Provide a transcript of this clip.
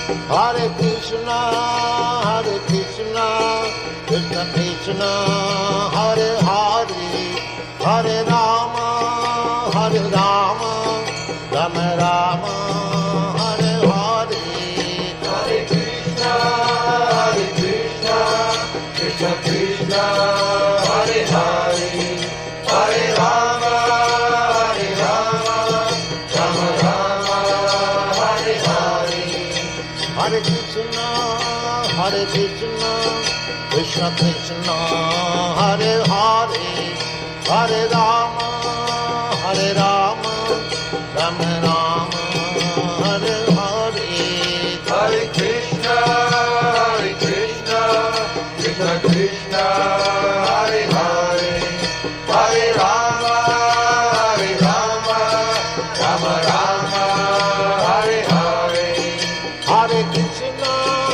Hare Krishna, Krishna Krishna, Hare Hare, Hare Rama, Rama Rama, Hare Hare. Hare Krishna, Krishna Krishna, Hare Hare, Hare Rama, Rama Rama, Hare Hare. Hare Krishna, Krishna Krishna, Hare Hare, Hare Rama, Rama Rama, Hare Hare. Hare Krishna, Krishna Krishna, Hare Hare, Hare Rama, Rama Rama, Hare Hare. Hare Krishna,